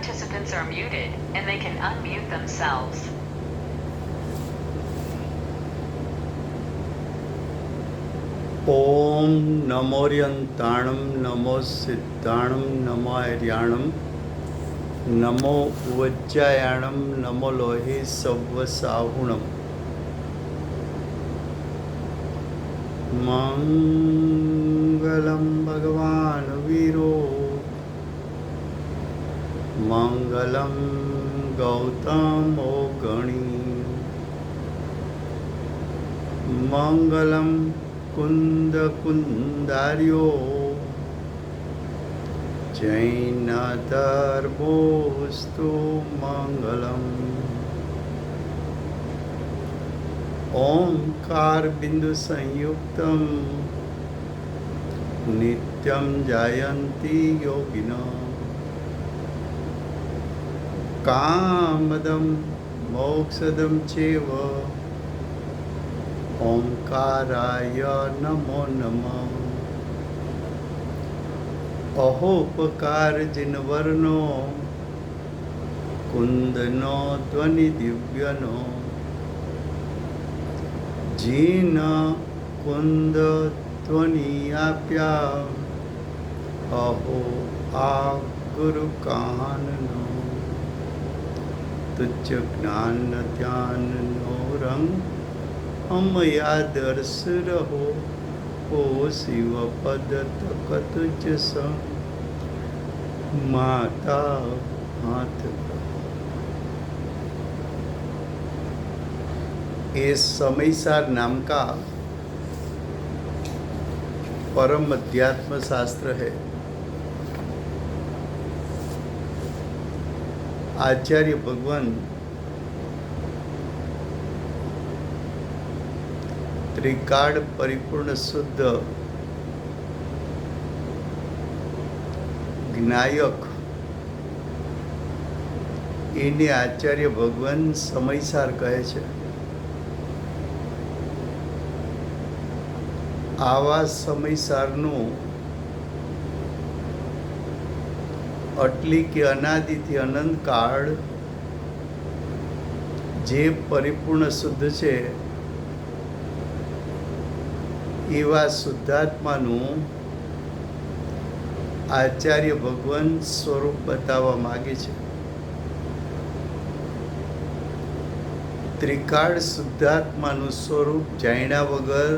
participants are muted, and they can unmute themselves. ओम नमोर्यंताणं नमो सिद्धाणं नमो आर्याणं नमो उज्जायाणं नमो लोहे सव्वसाहुणं मंगलं भगवान् वीरो मंगलं गौतमो गणी मंगलं कुंद कुंदार्यो जैनधर्मोऽस्तु मंगलम्। ओंकार बिंदु संयुक्तं नित्यं जायन्ति योगिनः कामदं मोक्षदं चैव ओंकाराय नमो नमः। अहोपकार जिनवर्णो कुंदनो ध्वनि दिव्यनो जीन कुंद ध्वनि आप्या अहो आ गुरु काननो तुच्छ ज्ञान ध्यान नो रंग अमया दर्श रहो ओ शिव पद तक तुझ संग माता हाथ। ये समयसार नाम का परम अध्यात्म शास्त्र है। आचार्य भगवान त्रिकाल परिपूर्ण शुद्ध ज्ञायक એને આચાર્ય ભગવાન સમયસાર કહે છે। આવા સમયસારનું અટલી કે અનાદિથી અનંત કાળ જે પરિપૂર્ણ શુદ્ધ છે એવા શુદ્ધાત્માનું આચાર્ય ભગવાન સ્વરૂપ બતાવવા માગે છે। ત્રિકાળ શુદ્ધાત્માનું સ્વરૂપ જાણ્યા વગર,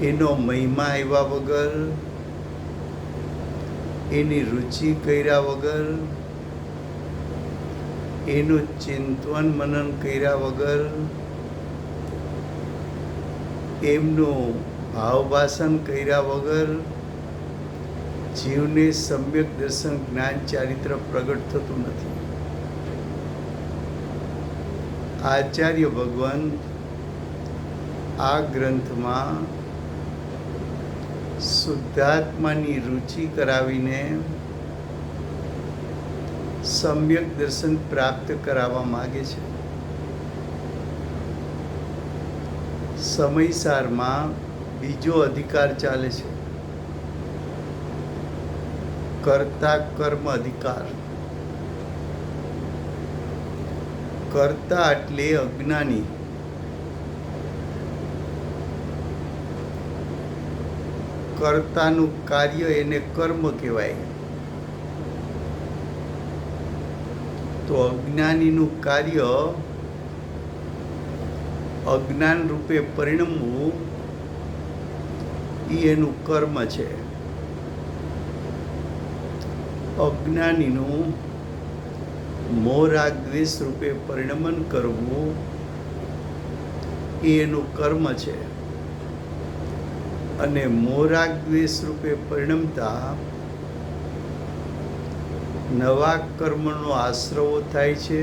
એનો મહિમા આવ્યા વગર, એની રુચિ કર્યા વગર, એનું ચિંતન મનન કર્યા વગર, એમનું ભાવભાષણ કર્યા વગર જીવને સમ્યક દર્શન જ્ઞાન ચારિત્ર પ્રગટ થતું નથી। આચાર્ય ભગવાન આ ગ્રંથમાં શુદ્ધાત્માની રુચિ કરાવીને સમ્યક દર્શન પ્રાપ્ત કરાવવા માગે છે। સમયસારમાં બીજો અધિકાર ચાલે છે, કર્તા કર્મ અધિકાર। કર્તા એટલે અજ્ઞાની, કર્તાનું કાર્ય એને કર્મ કહેવાય। તો અજ્ઞાનીનું કાર્ય અજ્ઞાન રૂપે પરિણમવું એ એનું કર્મ છે। અજ્ઞાનીનું મોહ રાગ દ્વેષ રૂપે પરિણમન કરવું એ એનું કર્મ છે। અને મોહ રાગ દ્વેષ રૂપે પરિણમતા નવા કર્મનો આશ્રવો થાય છે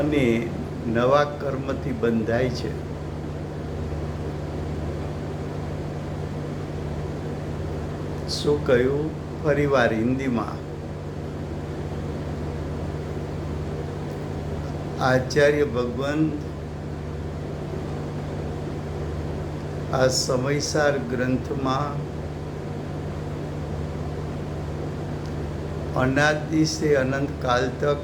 અને નવા કર્મથી બંધાય છે। શું કહ્યું? ફરીવાર હિન્દીમાં। આચાર્ય ભગવાન આ સમયસાર ગ્રંથમાં अनादि से अनंत काल तक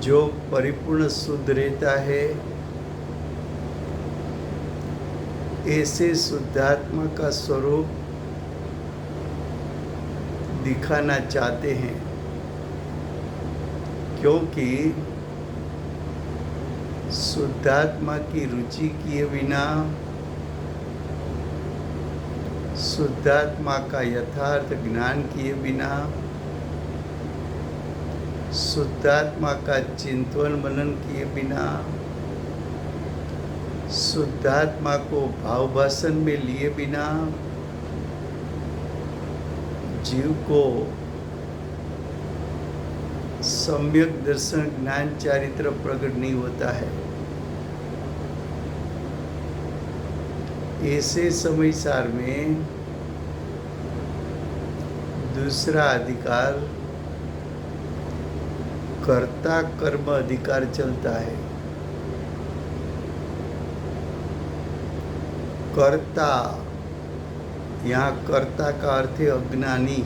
जो परिपूर्ण शुद्ध रहता है, ऐसे शुद्धात्मा का स्वरूप दिखाना चाहते हैं, क्योंकि शुद्धात्मा की रुचि किए बिना, शुद्धात्मा का यथार्थ ज्ञान किए बिना, शुद्धात्मा का चिंतन मनन किए बिना, शुद्धात्मा को भावभाषण में लिए बिना जीव को सम्यक दर्शन ज्ञान चारित्र प्रकट नहीं होता है। ऐसे समय सार में दूसरा अधिकार कर्ता कर्म अधिकार चलता है। कर्ता, यहाँ कर्ता का अर्थ है अज्ञानी।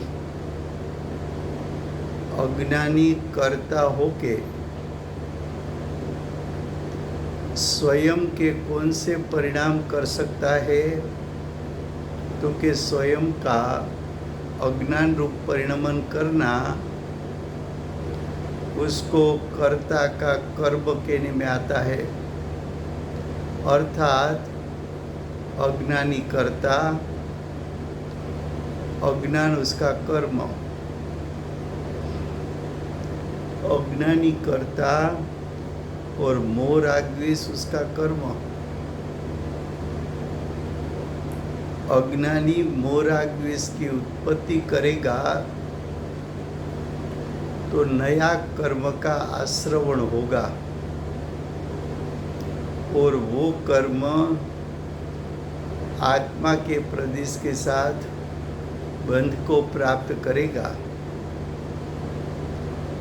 अज्ञानी कर्ता होके स्वयं के कौन से परिणाम कर सकता है, तो कि स्वयं का अज्ञान रूप परिणमन करना उसको कर्ता का कर्म कहने में आता है। अर्थात अज्ञानी कर्ता, अज्ञान उसका कर्म। अज्ञानी कर्ता और मोह राग द्वेष उसका कर्म। अज्ञानी मोह राग द्वेष की उत्पत्ति करेगा तो नया कर्म का आश्रवण होगा, और वो कर्म आत्मा के प्रदेश के साथ बंध को प्राप्त करेगा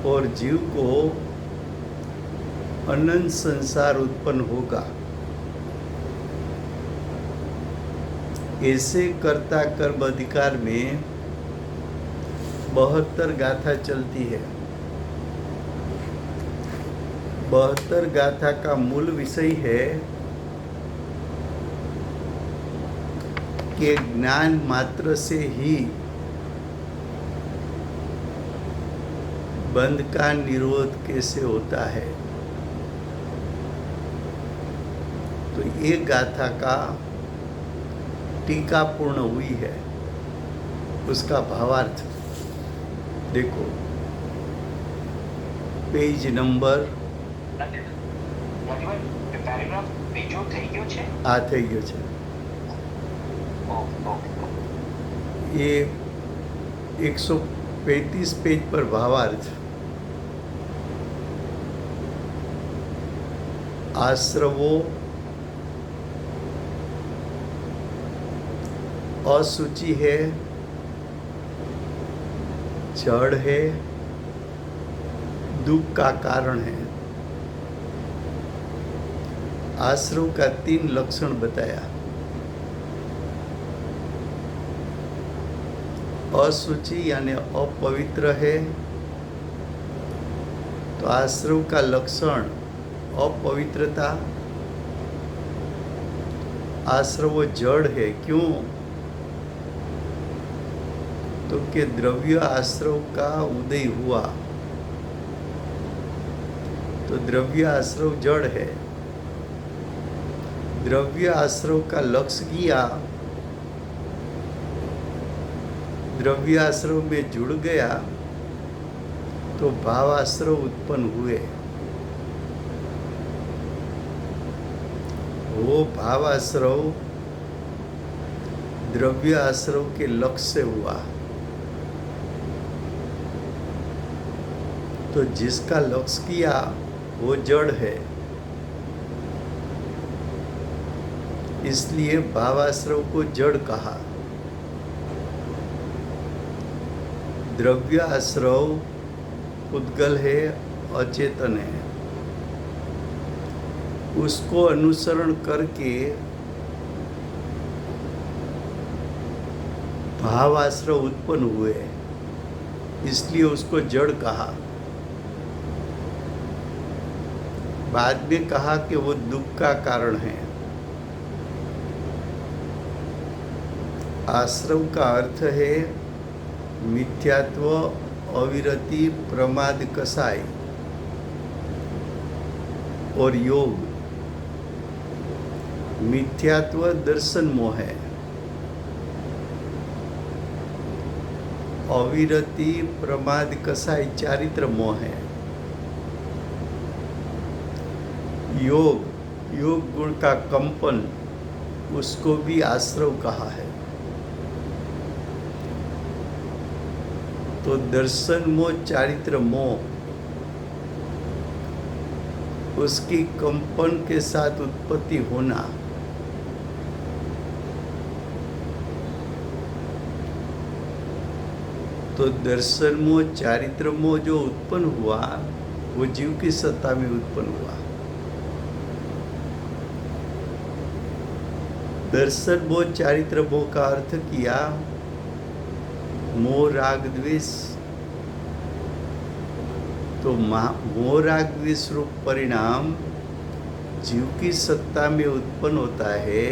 और जीव को अनंत संसार उत्पन्न होगा। ऐसे कर्ता कर्म अधिकार में 72 गाथा चलती है। 72 गाथा का मूल विषय है कि ज्ञान मात्र से ही बंध का निरोध कैसे होता है। तो ये गाथा का टीका पूर्ण हुई है। उसका भावार्थ देखो, पेज नंबर आ થઈ ગયો છે। ये 135 पेज पर भावार्थ। आश्रवो असुचि है, जड़ है, दुख का कारण है। आश्रव का 3 लक्षण बताया। असुचि यानी अपवित्र है, तो आश्रव का लक्षण अपवित्रता। आश्रव जड़ है, क्यों? तो कि द्रव्य आश्रव का उदय हुआ, तो द्रव्य आश्रव जड़ है। द्रव्य आश्रव का लक्ष्य किया, द्रव्य आश्रव में जुड़ गया, तो भाव आश्रव उत्पन्न हुए। वो भाव आश्रव द्रव्य आश्रव के लक्ष्य से हुआ। तो जिसका लक्ष्य किया वो जड़ है, इसलिए भावाश्रव को जड़ कहा। द्रव्य आश्रव उद्गल है, अचेतन है। उसको अनुसरण करके भाव आश्रव उत्पन्न हुए, इसलिए उसको जड़ कहा। बाद में कहा कि वो दुख का कारण है। आश्रव का अर्थ है मिथ्यात्व, अविरति, प्रमाद, कसाई। और योग, मिथ्यात्व दर्शन मोह है, अविरति, प्रमाद, कसाई चारित्र मोह है। योग, योग गुण का कंपन, उसको भी आश्रव कहा है। तो दर्शन मोह, चारित्र मोह, उसकी कंपन के साथ उत्पत्ति होना, तो दर्शन मोह, चारित्र मोह जो उत्पन्न हुआ वो जीव की सत्ता में उत्पन्न हुआ। दर्शन मोह, चारित्र मोह का अर्थ किया मोह, राग, द्वेष। तो मोह, राग, द्वेष रूप परिणाम जीव की सत्ता में उत्पन्न होता है,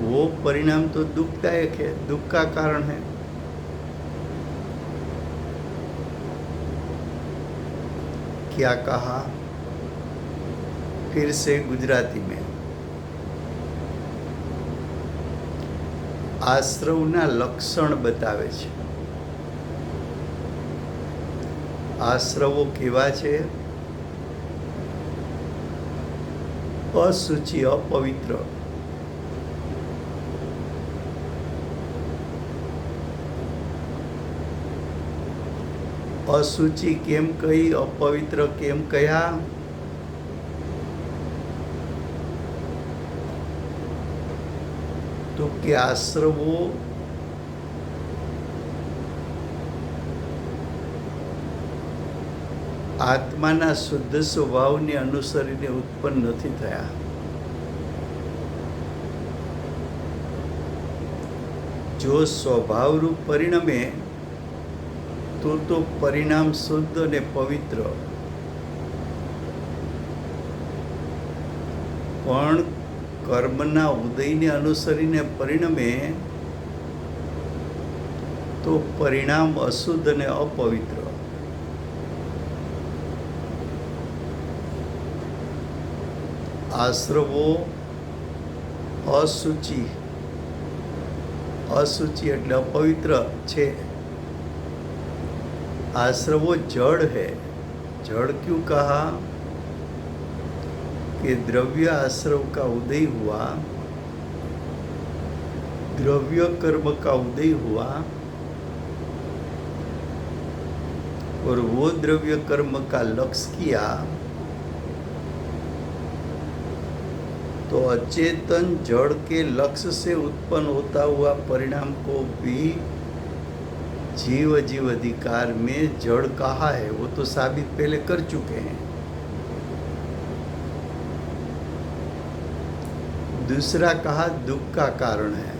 वो परिणाम तो दुखदायक है, दुख का कारण है। क्या कहा? फिर से गुजराती में, આશ્રવના લક્ષણ બતાવે છે। આશ્રવો કેવા છે? અશુચિ, અપવિત્ર। અશુચિ કેમ કહી, અપવિત્ર કેમ કહ્યા? તો કે આશ્રવો આત્માના શુદ્ધ સ્વભાવને અનુસરીને ઉત્પન્ન નથી થયા। જો સ્વભાવરૂપ પરિણમે તો પરિણામ શુદ્ધ અને પવિત્ર, પણ કર્મના ઉદયને અનુસરીને પરિણમે તો પરિણામ અશુદ્ધ અને અપવિત્ર। આશ્રવો અશુચિ, અશુચि એટલે अपवित्र છે। आश्रवो जड़ है। जड़ क्यों कहा? कि द्रव्य आश्रव का उदय हुआ, द्रव्य कर्म का उदय हुआ, और वो द्रव्य कर्म का लक्ष्य किया, तो अचेतन जड़ के लक्ष्य से उत्पन्न होता हुआ परिणाम को भी जीव जीव अधिकार में जड़ कहा है। वो तो साबित पहले कर चुके हैं। दूसरा कहा दुख का कारण है।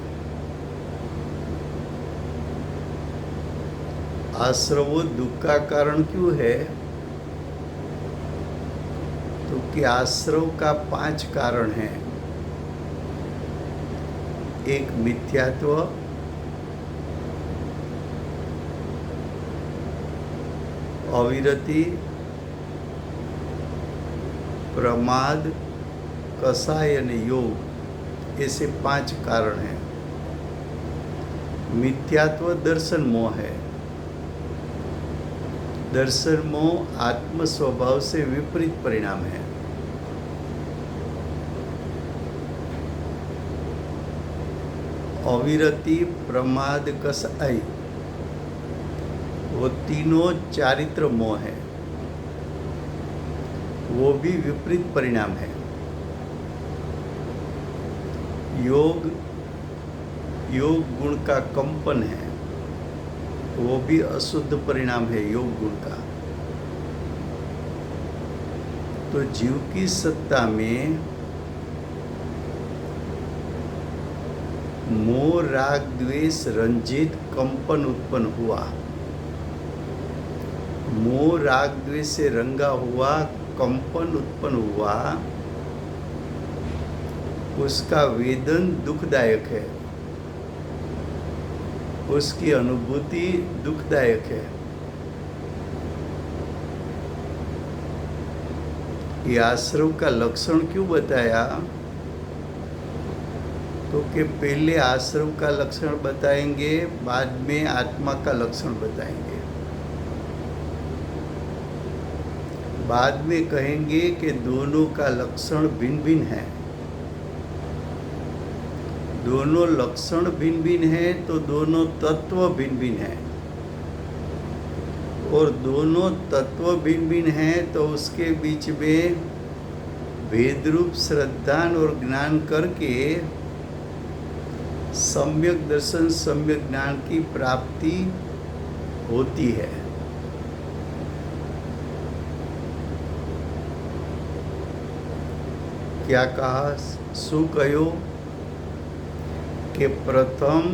आश्रवो दुख का कारण क्यों है? तो कि आश्रव का 5 कारण हैं। एक मिथ्यात्व, अविरति, प्रमाद, कसाय और योग, ऐसे 5 कारण हैं। मिथ्यात्व दर्शन मोह है। दर्शन मोह आत्म स्वभाव से विपरीत परिणाम है। अविरति, प्रमाद, कसाई, वो तीनों चारित्र मोह है, वो भी विपरीत परिणाम है। योग, योग गुण का कंपन है, वो भी अशुद्ध परिणाम है योग गुण का। तो जीव की सत्ता में मोह राग द्वेष रंजित कंपन उत्पन्न हुआ। मोह राग द्वेष से रंगा हुआ कंपन उत्पन्न हुआ, उसका वेदन दुखदायक है, उसकी अनुभूति दुखदायक है। ये आश्रव का लक्षण क्यों बताया? तो कि पहले आश्रव का लक्षण बताएंगे, बाद में आत्मा का लक्षण बताएंगे। बाद में कहेंगे कि दोनों का लक्षण भिन्न भिन्न है। दोनों लक्षण भिन्न भिन्न है तो दोनों तत्व भिन्न भिन्न है, और दोनों तत्व भिन्न भिन्न हैं तो उसके बीच में भेदरूप श्रद्धान और ज्ञान करके सम्यक दर्शन सम्यक ज्ञान की प्राप्ति होती है। क्या कहा? શું કહ્યું કે પ્રથમ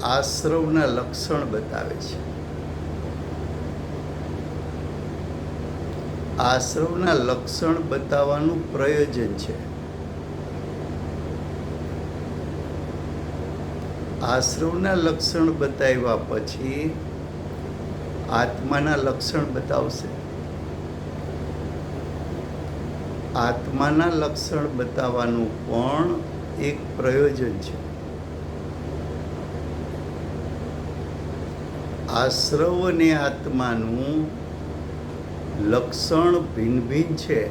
આશ્રવના લક્ષણ બતાવે છે। આશ્રવના લક્ષણ બતાવવાનું પ્રયોજન છે। આશ્રવના લક્ષણ બતાવ્યા પછી આત્માના લક્ષણ બતાવશે। આત્માના લક્ષણ બતાવવાનું પણ એક પ્રયોજન છે। આશ્રવ અને આત્માનું લક્ષણ ભિન્ન ભિન્ન છે।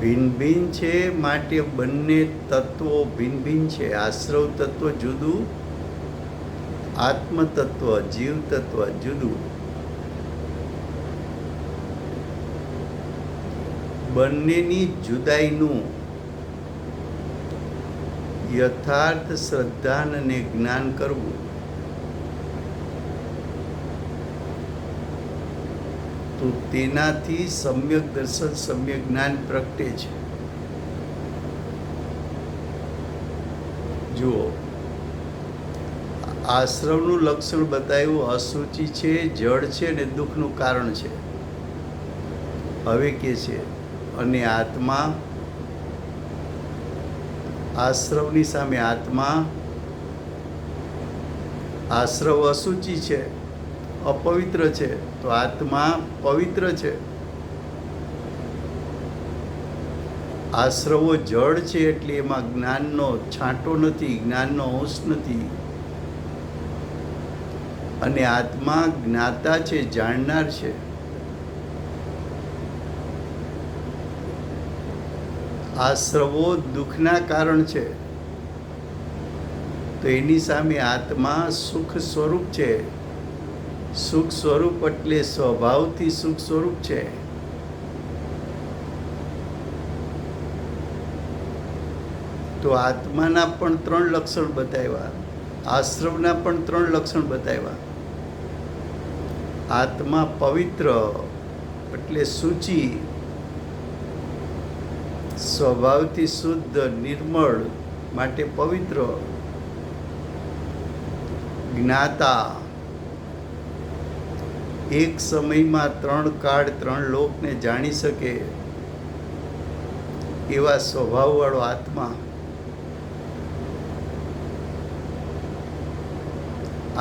ભિન્ન ભિન્ન છે માટે બંને તત્વો ભિન્ન ભિન્ન છે। આશ્રવ તત્વ જુદું, આત્મ તત્વ જીવ તત્વ જુદું। બંનેની જુદાઈનું યથાર્થ શ્રદ્ધાન અને જ્ઞાન કરવું, તો તેનાથી સમ્યક દર્શન સમ્યક જ્ઞાન પ્રગટે છે। જુઓ, આશ્રવનું લક્ષણ બતાવ્યું અશુચિ છે, જળ છે અને દુઃખનું કારણ છે। હવે કે છે અને આત્મા, આશ્રવની સામે આત્મા, આશ્રવ અશુચિ છે, અપવિત્ર છે, તો આત્મા પવિત્ર છે। આશ્રવો જળ છે એટલે એમાં જ્ઞાનનો છાંટો નથી, જ્ઞાનનો અંશ નથી, અને આત્મા જ્ઞાતા છે, જાણનાર છે। આશ્રવો દુઃખના કારણ છે, તો એની સામે આત્મા સુખ સ્વરૂપ છે। સુખ સ્વરૂપ એટલે સ્વભાવથી સુખ સ્વરૂપ છે। તો આત્માના પણ 3 લક્ષણ બતાવ્યા, આશ્રવના પણ 3 લક્ષણ બતાવ્યા। આત્મા પવિત્ર એટલે શુચિ, સ્વભાવથી શુદ્ધ નિર્મળ માટે પવિત્ર। જ્ઞાતા, એક સમયમાં 3 કાળ 3 લોકને જાણી શકે એવા સ્વભાવવાળો આત્મા।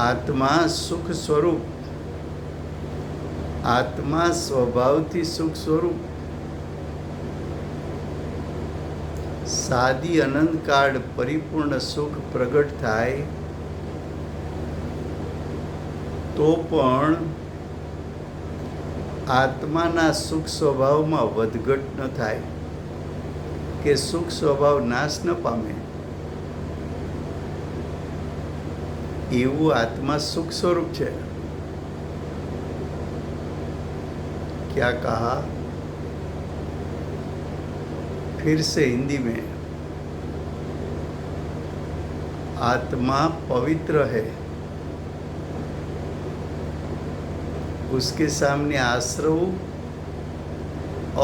આત્મા સુખ સ્વરૂપ, આત્મા સ્વભાવથી સુખ સ્વરૂપ। સાદી અનંતકાળ પરિપૂર્ણ સુખ પ્રગટ થાય તો પણ આત્માના સુખ સ્વભાવમાં વધઘટ ન થાય કે સુખ સ્વભાવ નાશ ન પામે, એવું આત્મા સુખ સ્વરૂપ છે। क्या कहा? फिर से हिंदी में, आत्मा पवित्र है, उसके सामने आश्रव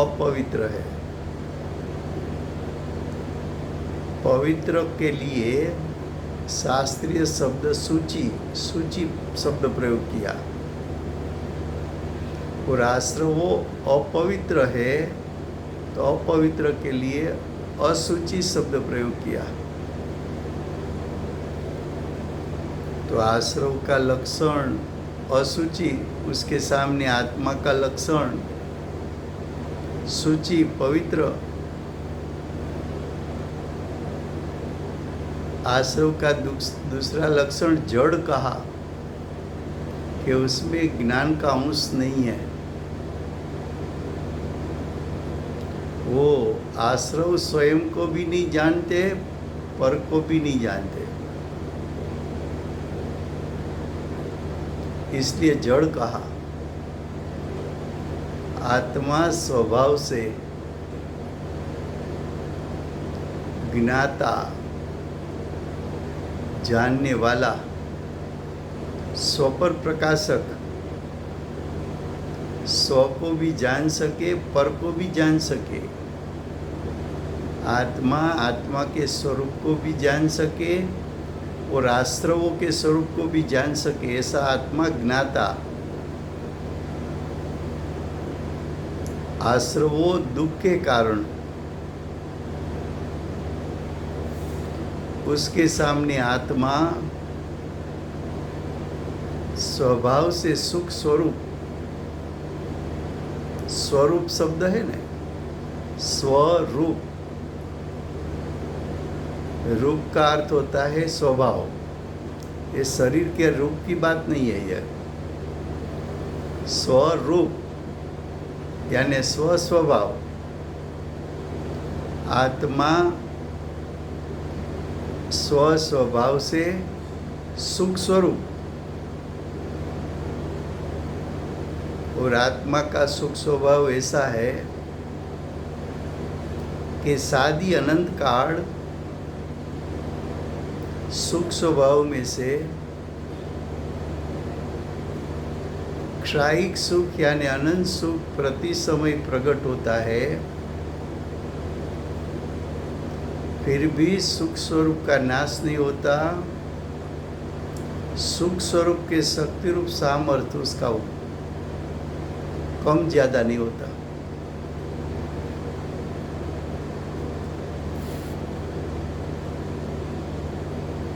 अपवित्र है। पवित्र के लिए शास्त्रीय शब्द सूची शब्द प्रयोग किया। और आश्रव अपवित्र है तो अपवित्र के लिए अशुचि शब्द प्रयोग किया। तो आश्रव का लक्षण अशुचि, उसके सामने आत्मा का लक्षण शुचि पवित्र। आश्रव का दूसरा लक्षण जड़ कहा कि उसमें ज्ञान का अंश नहीं है। वो आश्रव स्वयं को भी नहीं जानते, पर को भी नहीं जानते, इसलिए जड़ कहा। आत्मा स्वभाव से ज्ञाता, जानने वाला, स्वपर प्रकाशक, स्व को भी जान सके, पर को भी जान सके। आत्मा के स्वरूप को भी जान सके और आश्रवों के स्वरूप को भी जान सके, ऐसा आत्मा ज्ञाता। आश्रवों दुख के कारण, उसके सामने आत्मा स्वभाव से सुख स्वरूप। स्वरूप शब्द है ना, स्वरूप। रूप का अर्थ होता है स्वभाव। ये शरीर के रूप की बात नहीं है। यह स्वरूप यानी स्वस्वभाव। आत्मा स्वस्वभाव से सुख स्वरूप, और आत्मा का सुख स्वभाव ऐसा है कि शादी अनंत काल सुख स्वभाव में से क्षायिक सुख यानी अनंत सुख प्रति समय प्रकट होता है। फिर भी सुख स्वरूप का नाश नहीं होता। सुख स्वरूप के शक्ति रूप सामर्थ्य उसका कम ज्यादा नहीं होता।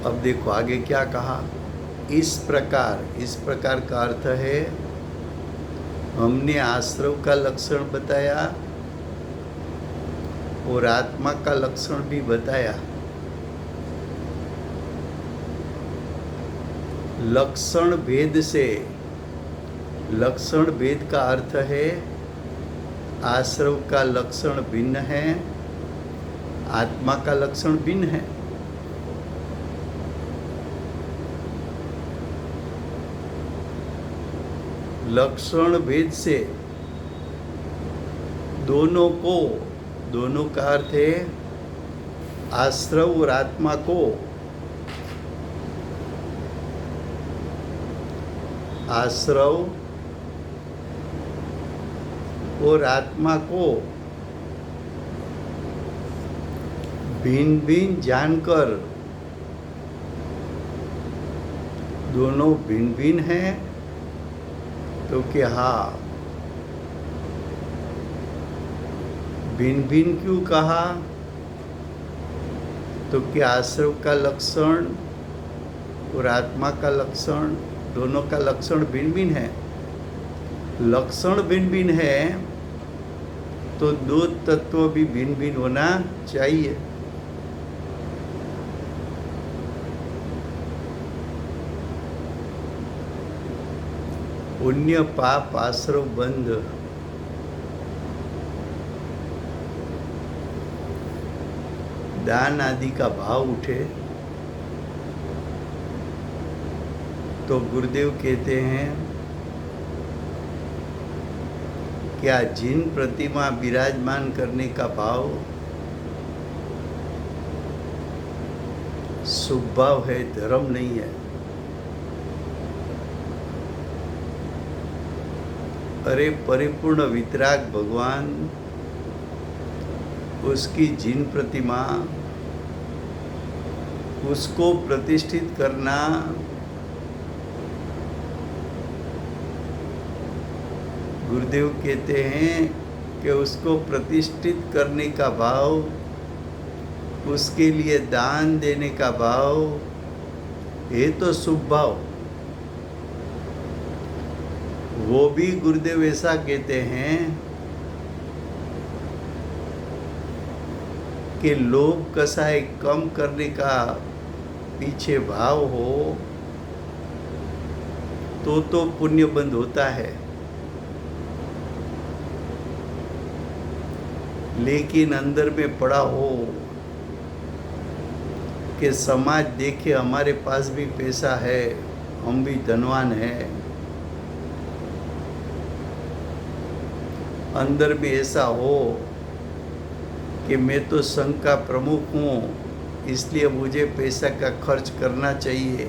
अब देखो आगे क्या कहा। इस प्रकार का अर्थ है, हमने आश्रव का लक्षण बताया और आत्मा का लक्षण भी बताया। लक्षण भेद का अर्थ है आश्रव का लक्षण भिन्न है, आत्मा का लक्षण भिन्न है। लक्षण भेद से दोनों का अर्थ है आश्रव और आत्मा को, आश्रव और आत्मा को भिन्न भिन्न जानकर, दोनों भिन्न भिन्न हैं तो क्या, हाँ, भिन्न भिन्न क्यों कहा? तो क्या आश्रव का लक्षण और आत्मा का लक्षण, दोनों का लक्षण भिन्न भिन्न है। लक्षण भिन्न भिन्न है तो दो तत्व भी भिन्न भिन्न होना चाहिए। पुण्य पाप आश्रव बंध, दान आदि का भाव उठे तो गुरुदेव कहते हैं क्या जिन प्रतिमा विराजमान करने का भाव शुभ भाव है, धर्म नहीं है। अरे परिपूर्ण वितराग भगवान, उसकी जिन प्रतिमा उसको प्रतिष्ठित करना गुरुदेव कहते हैं कि उसको प्रतिष्ठित करने का भाव, उसके लिए दान देने का भाव, ये तो शुभ भाव। वो भी गुरुदेव ऐसा कहते हैं कि लोभ कसाय कम करने का पीछे भाव हो तो पुण्य बंद होता है। लेकिन अंदर में पड़ा हो कि समाज देखे हमारे पास भी पैसा है, हम भी धनवान हैं, अंदर में ऐसा हो कि मैं तो संघ का प्रमुख हूँ, इसलिए मुझे पैसा का खर्च करना चाहिए।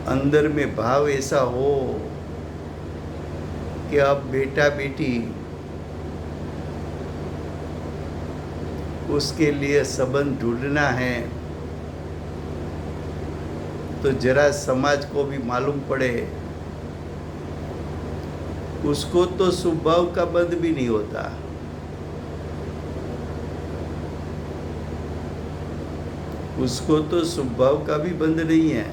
अंदर में भाव ऐसा हो कि अब बेटा बेटी उसके लिए संबंध ढूंढना है, तो जरा समाज को भी मालूम पड़े। उसको तो स्वभाव का बंध भी नहीं होता। उसको तो स्वभाव का भी बंध नहीं है।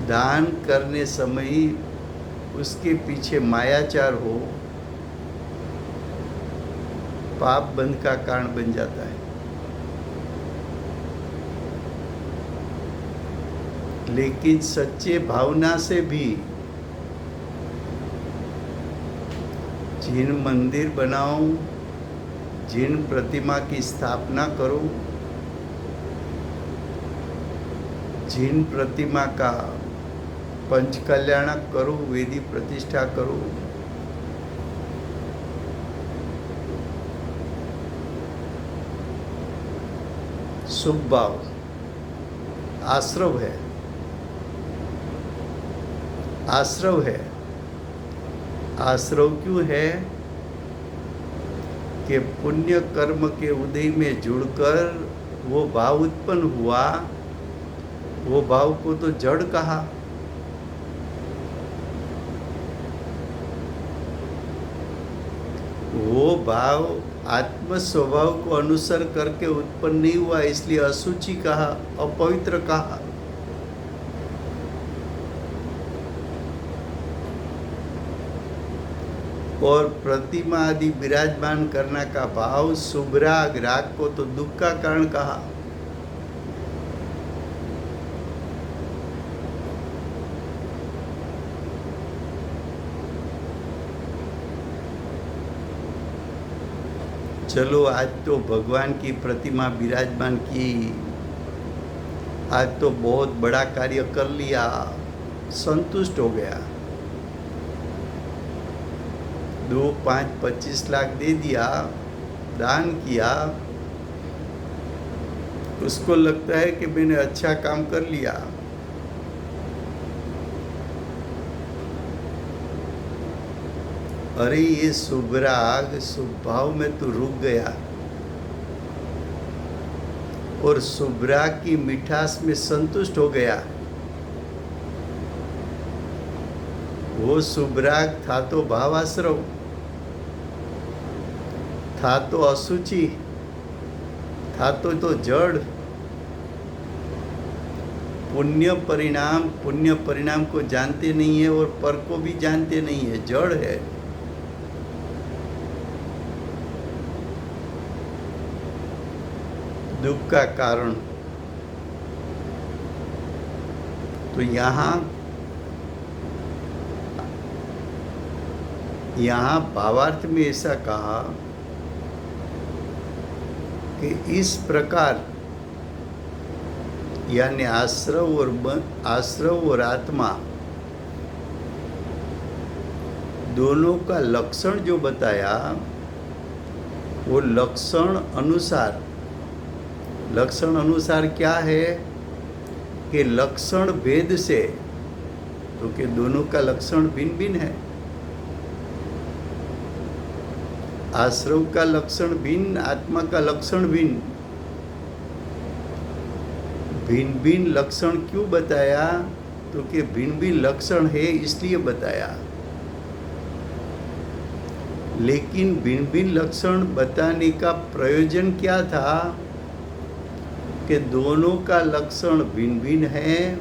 दान करने समय ही उसके पीछे मायाचार हो, पाप बंध का कारण बन जाता है। लेकिन सच्चे भावना से भी जिन मंदिर बनाओ, जिन प्रतिमा की स्थापना करो, जिन प्रतिमा का पंच कल्याणक करो, वेदी प्रतिष्ठा करो, शुभ भाव आश्रव है। आश्रव है। आश्रव क्यों है कि पुण्य कर्म के उदय में जुड़कर वो भाव उत्पन्न हुआ, वो भाव को तो जड़ कहा। वो भाव आत्म स्वभाव को अनुसर करके उत्पन्न नहीं हुआ, इसलिए अशुचि कहा, अपवित्र कहा। और प्रतिमा आदि विराजमान करना का भाव शुभराग राग को तो दुख का कारण कहा। चलो आज तो भगवान की प्रतिमा विराजमान की, आज तो बहुत बड़ा कार्य कर लिया, संतुष्ट हो गया। 2, 5, 25 लाख दे दिया, दान किया, उसको लगता है कि मैंने अच्छा काम कर लिया। अरे ये शुभ राग शुभ भाव में तो रुक गया और शुभ राग की मिठास में संतुष्ट हो गया। वो शुभ राग था तो भावाश्रव, था तो अशुचि, था तो जड़। पुण्य परिणाम को जानते नहीं है और पर को भी जानते नहीं है, जड़ है। दुख का कारण। तो यहाँ भावार्थ में ऐसा कहा कि इस प्रकार यानी आश्रव और आत्मा दोनों का लक्षण जो बताया, वो लक्षण अनुसार क्या है कि लक्षण भेद से, तो कि दोनों का लक्षण भिन्न भिन्न है। आश्रव का लक्षण भिन्न, आत्मा का लक्षण भिन्न। भिन्न भिन्न लक्षण क्यों बताया? तो कि भिन्न भिन्न लक्षण है इसलिए बताया। लेकिन भिन्न भिन्न लक्षण बताने का प्रयोजन क्या था? कि दोनों का लक्षण भिन्न भिन्न है,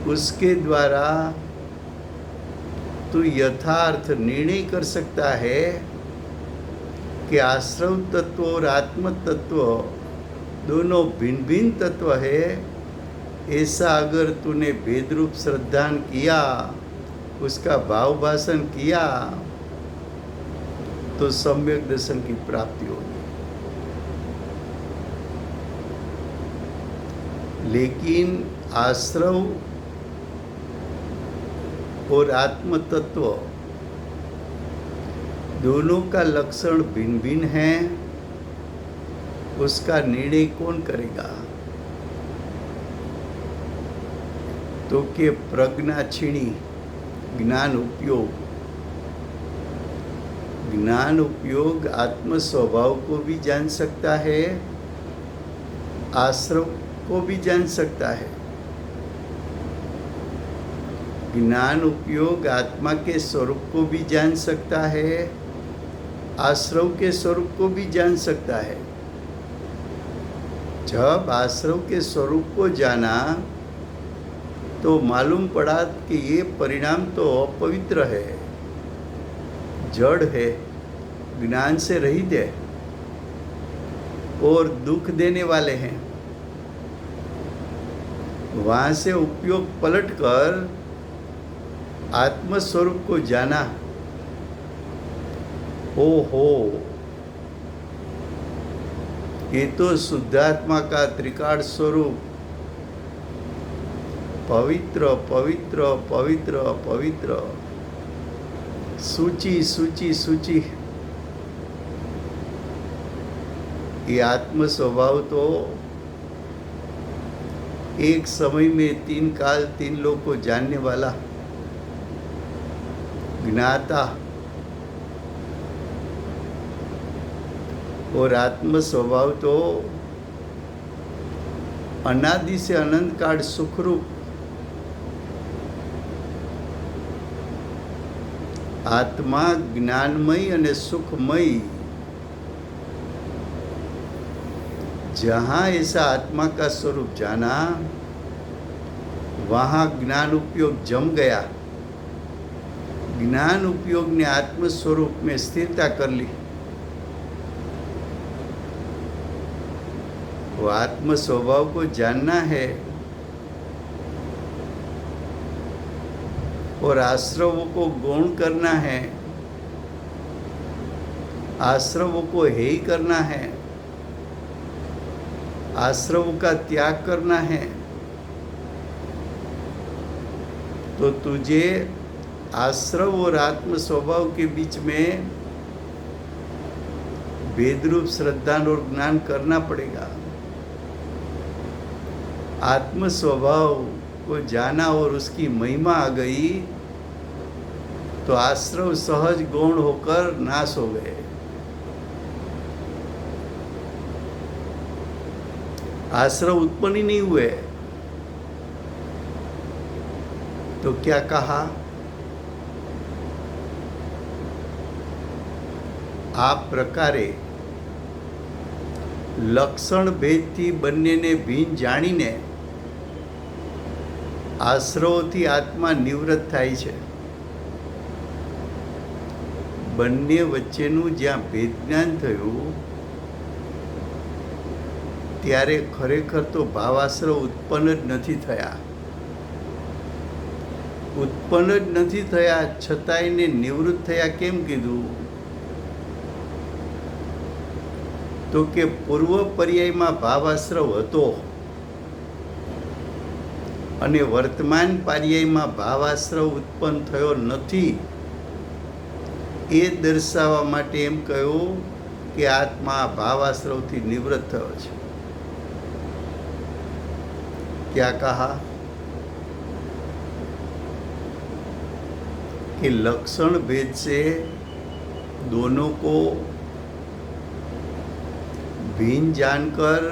उसके द्वारा तो यथार्थ निर्णय कर सकता है कि आश्रव तत्व और आत्म तत्व दोनों भिन्न भिन्न तत्व है। ऐसा अगर तूने भेदरूप श्रद्धान किया, उसका भाव भाषण किया, तो सम्यक दर्शन की प्राप्ति होगी। लेकिन आश्रव और आत्म तत्व दोनों का लक्षण भिन्न भिन्न है, उसका निर्णय कौन करेगा? तो के प्रज्ञा क्षीणी ज्ञान उपयोग। ज्ञान उपयोग आत्म स्वभाव को भी जान सकता है, आश्रव को भी जान सकता है। ज्ञान उपयोग आत्मा के स्वरूप को भी जान सकता है, आश्रव के स्वरूप को भी जान सकता है। जब आश्रव के स्वरूप को जाना तो मालूम पड़ा कि ये परिणाम तो अपवित्र है, जड़ है, ज्ञान से रहित है और दुख देने वाले हैं। वहाँ से उपयोग पलटकर आत्म स्वरूप को जाना। ओहो, ये तो शुद्धात्मा का त्रिकाल स्वरूप पवित्र पवित्र पवित्र पवित्र, सूची सूची सूची। ये आत्म स्वभाव तो एक समय में 3 काल 3 लोग को जानने वाला ज्ञाता और आत्म स्वभाव तो अनादि से अनंत काल सुखरूप। आत्मा ज्ञानमय અને सुखमय। जहाँ ऐसा आत्मा का स्वरूप जाना, वहाँ ज्ञान उपयोग जम गया। ज्ञान उपयोग ने आत्म स्वरूप में स्थिरता कर ली। वो आत्म स्वभाव को जानना है और आश्रवों को गौण करना है, आश्रवों को हेय करना है, आश्रव का त्याग करना है। तो तुझे आश्रव और आत्म स्वभाव के बीच में भेदरूप श्रद्धा और ज्ञान करना पड़ेगा। आत्म स्वभाव को जाना और उसकी महिमा आ गई तो आश्रव सहज गौण होकर नाश हो गए। आश्रव उत्पन्न ही नहीं हुए। तो क्या कहा? आप प्रकारे लक्षण भेदથી બંનેને ભિન્ન જાણીને આશ્રવોથી આત્મા નિવૃત્ત થાય છે। બંને વચ્ચેનું જ્યાં ભેદ જ્ઞાન થયું ત્યારે ખરેખર તો ભાવાશ્રવ ઉત્પન્ન જ નથી થયા। ઉત્પન્ન જ નથી થયા છતાંય એને નિવૃત્ત થયા કેમ કીધું? તો કે પૂર્વ પર્યાયમાં ભાવાશ્રવ હતો અને વર્તમાન પર્યાયમાં ભાવાશ્રવ ઉત્પન્ન થયો નથી। એ દર્શાવવા માટે એમ કહ્યું કે આત્મા ભાવાશ્રવથી નિવૃત્ત થયો છે। क्या कहा? कि लक्षण भेद से दोनों को भिन्न जानकर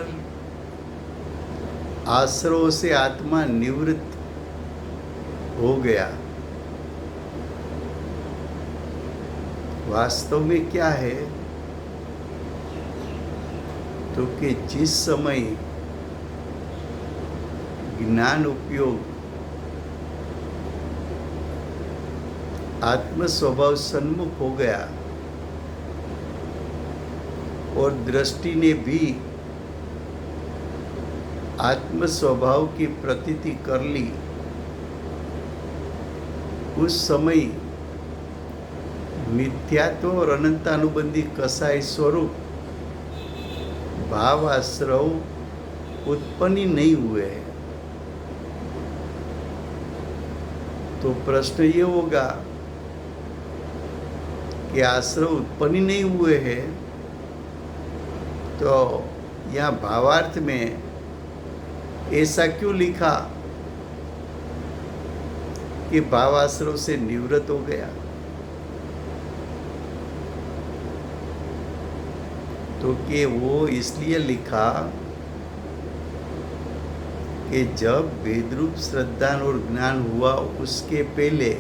आश्रव से आत्मा निवृत्त हो गया। वास्तव में क्या है तो कि जिस समय ज्ञान उपयोग आत्म स्वभाव सन्मुख हो गया और दृष्टि ने भी आत्म स्वभाव की प्रतीति कर ली, उस समय मिथ्यात्व और अनंतानुबंधी कसाई स्वरूप भाव आश्रव उत्पन्न ही नहीं हुए हैं। तो प्रश्न ये होगा कि आश्रव उत्पन्न ही नहीं हुए हैं, तो यहाँ भावार्थ में ऐसा क्यों लिखा कि भावाश्रव से निवृत्त हो गया? तो कि वो इसलिए लिखा कि जब वेदरूप श्रद्धा और ज्ञान हुआ उसके पहले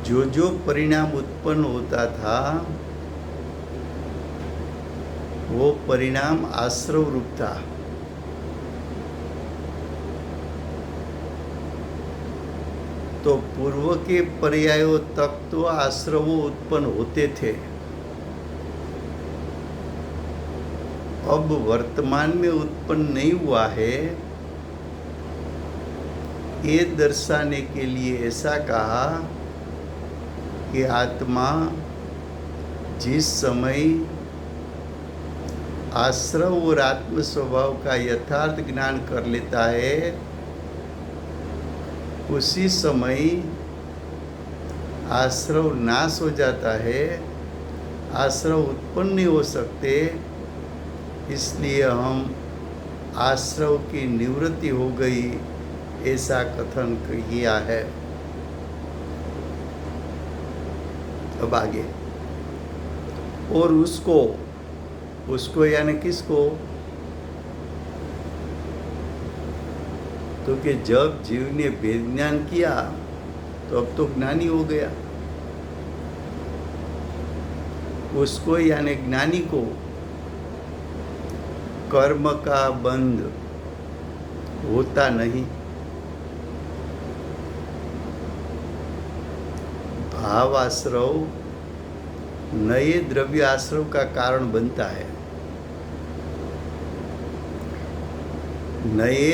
जो परिणाम उत्पन्न होता था वो परिणाम आश्रव रूप था। तो पूर्व के पर्यायों तक तो आश्रवों उत्पन्न होते थे। अब वर्तमान में उत्पन्न नहीं हुआ है, ये दर्शाने के लिए ऐसा कहा कि आत्मा जिस समय आश्रव और आत्म स्वभाव का यथार्थ ज्ञान कर लेता है, उसी समय आश्रव नाश हो जाता है, आश्रव उत्पन्न नहीं हो सकते। इसलिए हम आश्रव की निवृत्ति हो गई ऐसा कथन किया है। अब आगे, और उसको यानी किसको? तो कि जब जीव ने वेद ज्ञान किया तो अब तो ज्ञानी हो गया। उसको यानी ज्ञानी को कर्म का बंध होता नहीं। भाव आश्रव नए द्रव्य आश्रव का कारण बनता है, नए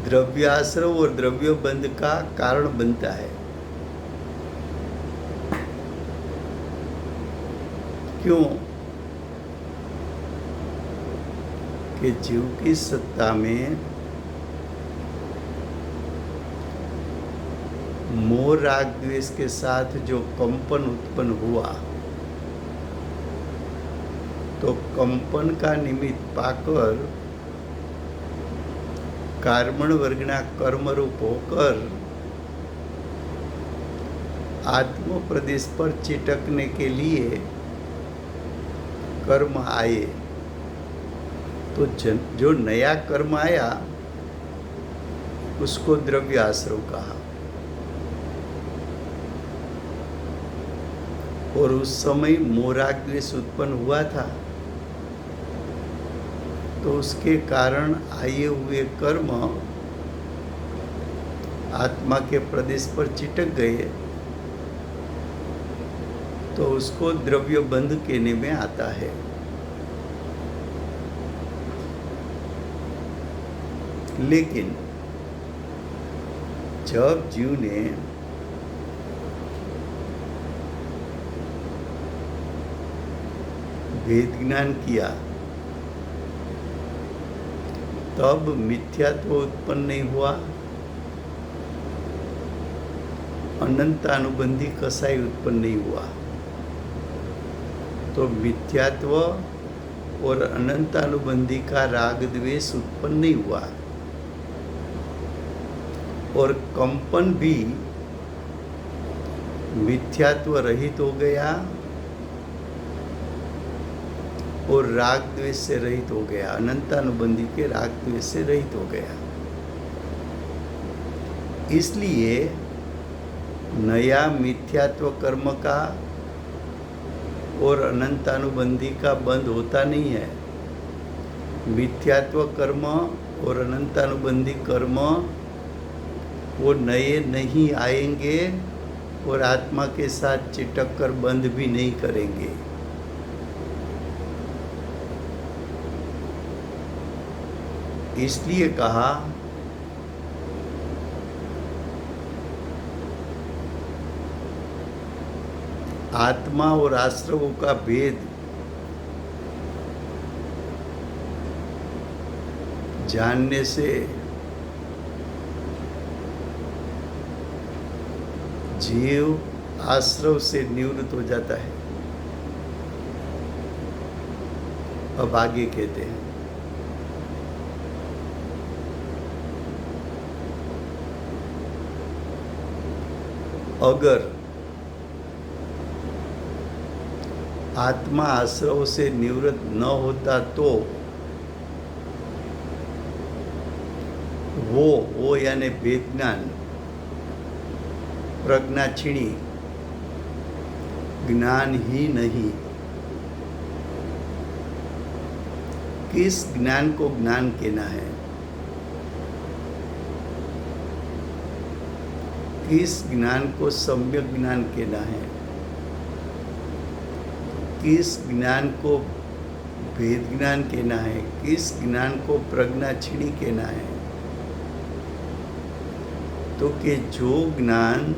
द्रव्याश्रव और द्रव्य बंध का कारण बनता है। क्यों? कि जीव की सत्ता में मोह राग द्वेष के साथ जो कंपन उत्पन्न हुआ, तो कंपन का निमित्त पाकर कर्मण वर्गना कर्म रूप होकर आत्म प्रदेश पर चिटकने के लिए कर्म आए। तो जो नया कर्म आया उसको द्रव्य आश्रव कहा। और उस समय मोराग द्वेष उत्पन्न हुआ था, तो उसके कारण आए हुए कर्म आत्मा के प्रदेश पर चिटक गए, तो उसको द्रव्य बंध कहने में आता है। लेकिन जब जीव ने वेद ज्ञान किया तब मिथ्यात्व उत्पन्न नहीं हुआ, अनंत अनुबंधी कसाई उत्पन्न नहीं हुआ। तो मिथ्यात्व और अनंत अनुबंधी का राग द्वेष उत्पन्न नहीं हुआ, और कंपन भी मिथ्यात्व रहित हो गया और राग द्वेष से रहित हो गया, अनंतानुबंधी के राग द्वेष से रहित हो गया। इसलिए नया मिथ्यात्व कर्म का और अनंतानुबंधी का बंध होता नहीं है। मिथ्यात्व कर्म और अनंतानुबंधी कर्म वो नए नहीं आएंगे और आत्मा के साथ चिटक कर बंध भी नहीं करेंगे। इसलिए कहा आत्मा और आश्रवों का भेद जानने से जीव आश्रव से निवृत्त हो जाता है। अब आगे कहते हैं, अगर आत्मा आश्रव से निवृत्त न होता तो वो यानी वेद ज्ञान, प्रज्ञा क्षीणी ज्ञान ही नहीं। किस ज्ञान को ज्ञान कहना है? किस ज्ञान को सम्यक ज्ञान कहना है? किस ज्ञान को भेद ज्ञान कहना है? किस ज्ञान को प्रज्ञा क्षीणी कहना है? तो कि जो ज्ञान